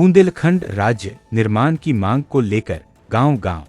बुंदेलखंड राज्य निर्माण की मांग को लेकर गांव-गांव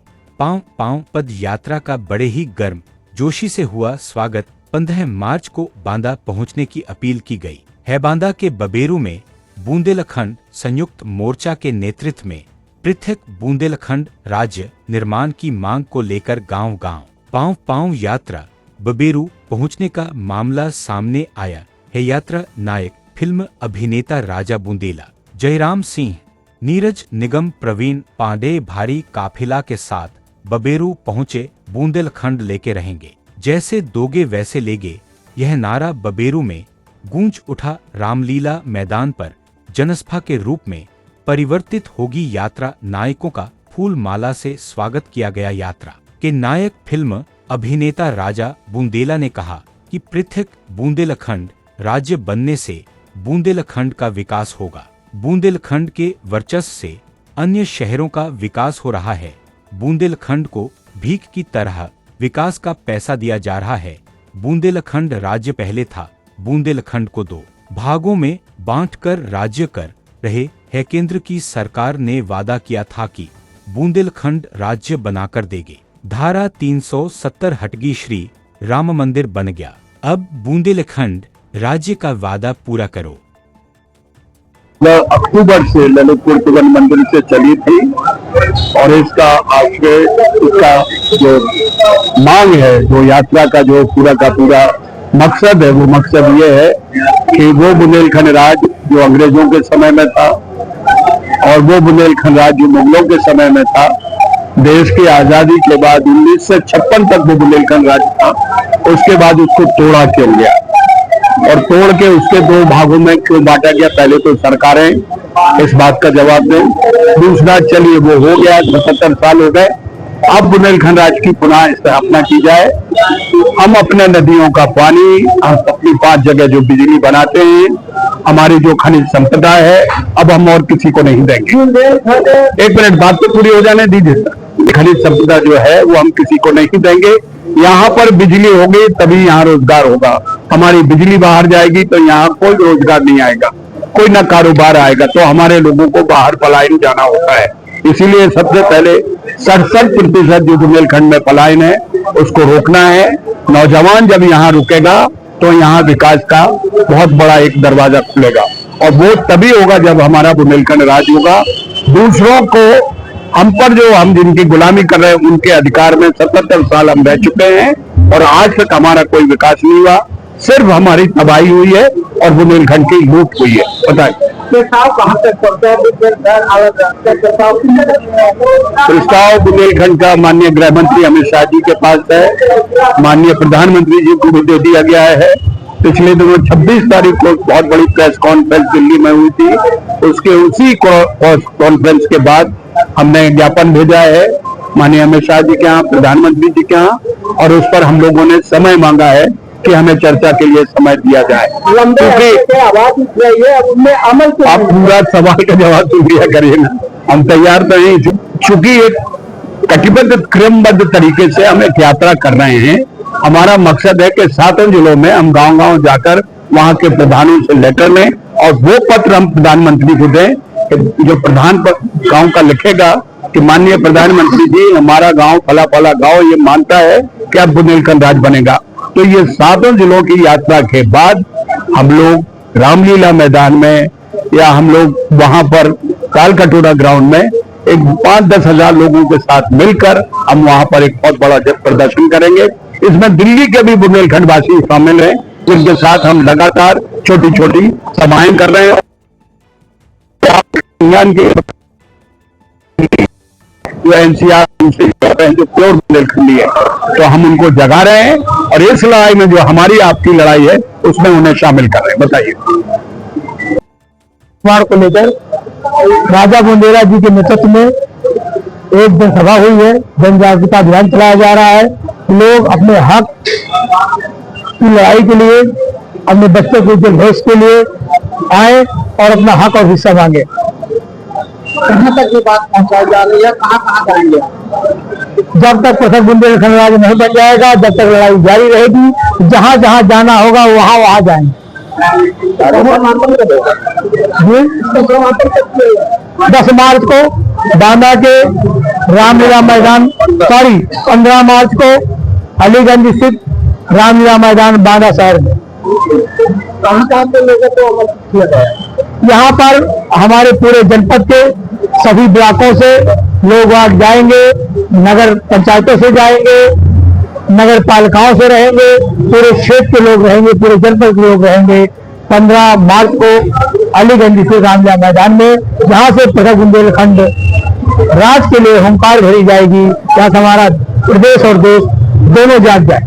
पांव पद यात्रा का बड़े ही गर्म जोशी से हुआ स्वागत। 15 मार्च को बांदा पहुंचने की अपील की गई है। बांदा के बबेरू में बुंदेलखंड संयुक्त मोर्चा के नेतृत्व में पृथक बुंदेलखंड राज्य निर्माण की मांग को लेकर गांव-गांव पांव यात्रा बबेरू पहुंचने का मामला सामने आया है। यात्रा नायक फिल्म अभिनेता राजा बुंदेला, जयराम सिंह, नीरज निगम, प्रवीण पांडे भारी काफिला के साथ बबेरू पहुंचे। बुंदेलखंड लेके रहेंगे, जैसे दोगे वैसे लेगे, यह नारा बबेरू में गूंज उठा। रामलीला मैदान पर जनसभा के रूप में परिवर्तित होगी यात्रा। नायकों का फूल माला से स्वागत किया गया। यात्रा के नायक फिल्म अभिनेता राजा बुंदेला ने कहा कि पृथक बुंदेलखंड राज्य बनने से बुंदेलखंड का विकास होगा। बुंदेलखंड के वर्चस्व से अन्य शहरों का विकास हो रहा है। बुंदेलखंड को भीख की तरह विकास का पैसा दिया जा रहा है। बुंदेलखंड राज्य पहले था, बुंदेलखंड को 2 भागों में बांटकर राज्य कर रहे है। केंद्र की सरकार ने वादा किया था कि बुंदेलखंड राज्य बनाकर देंगे। धारा 370 हटगी, श्री राम मंदिर बन गया। अब बुंदेलखंड राज्य का वादा पूरा करो। अक्टूबर से ललितपुर शिवन मंदिर से चली थी और इसका आगे इसका जो मांग है, जो यात्रा का जो पूरा का पूरा मकसद है, वो मकसद ये है कि वो बुंदेलखंड राज जो अंग्रेजों के समय में था और वो बुंदेलखंड राज जो मुगलों के समय में था, देश की आजादी के बाद 1956 तक वो बुंदेलखंड राज था। उसके बाद उसको तोड़ा क्यों गया और तोड़ के उसके 2 भागों में क्यों बांटा गया? पहले तो सरकारें इस बात का जवाब दें। दूसरा, चलिए वो हो गया, 75 साल हो गए, अब बुंदेलखंड राज की पुनः स्थापना की जाए। हम अपने नदियों का पानी, हम अपनी 5 जगह जो बिजली बनाते हैं, हमारी जो खनिज संपदा है, अब हम और किसी को नहीं देंगे। 1 मिनट बात तो पूरी हो जाने दीजिए। खनिज संपदा जो है वो हम किसी को नहीं देंगे। यहाँ पर बिजली होगी तभी यहाँ रोजगार होगा। हमारी बिजली बाहर जाएगी तो यहाँ कोई रोजगार नहीं आएगा, कोई ना कारोबार आएगा, तो हमारे लोगों को बाहर पलायन जाना होता है। इसीलिए सबसे पहले 67% जो बुंदेलखंड में पलायन है उसको रोकना है। नौजवान जब यहाँ रुकेगा तो यहाँ विकास का बहुत बड़ा एक दरवाजा खुलेगा और वो तभी होगा जब हमारा बुंदेलखंड राज होगा। दूसरों को हम पर जो हम जिनकी गुलामी कर रहे हैं उनके अधिकार में 77 साल हम रह चुके हैं और आज तक हमारा कोई विकास नहीं हुआ। सिर्फ हमारी तबाही हुई है और बुंदेलखंड की लूट हुई है। बताइए प्रस्ताव बुंदेलखंड का माननीय गृह मंत्री अमित शाह जी के पास है, माननीय प्रधानमंत्री जी को भी दे दिया गया है। पिछले दिनों 26 तारीख को बहुत बड़ी प्रेस कॉन्फ्रेंस दिल्ली में हुई थी। उसके उसी कॉन्फ्रेंस के बाद हमने ज्ञापन भेजा है माननीय अमित शाह जी के यहाँ, प्रधानमंत्री जी के यहाँ, और उस पर हम लोगों ने समय मांगा है कि हमें चर्चा के लिए समय दिया जाए। क्योंकि आप पूरा सवाल का जवाब तो दिया करिए ना, हम तैयार तो नहीं। चूंकि एक कटिबद्ध क्रमबद्ध तरीके से हम एक यात्रा कर रहे हैं। हमारा मकसद है कि 7 जिलों में हम गांव-गांव जाकर वहां के प्रधानों से लेटर लें और वो पत्र हम प्रधानमंत्री को दें। जो प्रधान गांव का लिखेगा कि माननीय प्रधानमंत्री जी, हमारा गांव फला फला गांव ये मानता है कि अब बुंदेलखंड राज बनेगा। तो ये 7 जिलों की यात्रा के बाद हम लोग रामलीला मैदान में या हम लोग वहां पर तालकटोरा ग्राउंड में एक 5-10 हजार लोगों के साथ मिलकर हम वहां पर एक बहुत बड़ा प्रदर्शन करेंगे। इसमें दिल्ली के भी बुंदेलखंड वासी शामिल हैं, जिनके साथ हम लगातार छोटी छोटी सभाएं कर रहे हैं। जो एनसीआर जो प्योर बुंदेलखंडी है, तो हम उनको जगा रहे हैं और इस लड़ाई में जो हमारी आपकी लड़ाई है उसमें उन्हें शामिल कर रहे हैं। बताइए। को लेकर राजा बुंदेला जी के नेतृत्व में एक जनसभा हुई है, जन जागरूकता अभियान चलाया जा रहा है। लोग अपने हक की लड़ाई के लिए, अपने बच्चों के भविष्य के लिए आए और अपना हक और हिस्सा मांगे। कहाँ तक ये बात पहुंचाई जा रही है, कहाँ करेंगे? जब तक पृथक बुंदेलखंड राज्य नहीं बन जाएगा, जब तक लड़ाई जारी रहेगी। जहाँ जहाँ जाना होगा वहाँ जाएंगे। 10 मार्च को बांदा के रामलीला मैदान 15 मार्च को अलीगंज स्थित रामलीला मैदान बांदा शहर में। कहां पे लोगों को अमल किया गया? यहाँ पर हमारे पूरे जनपद के सभी ब्लॉकों से लोग वहां जाएंगे, नगर पंचायतों से जाएंगे, नगर पालिकाओं से रहेंगे, पूरे क्षेत्र के लोग रहेंगे, पूरे जनपद के लोग रहेंगे। 15 मार्च को अलीगंज स्थित रामलीला मैदान में, जहां से पृथक बुंदेलखंड राज के लिए हुंकार भरी जाएगी, जहां हमारा प्रदेश और देश दोनों जाग जाए।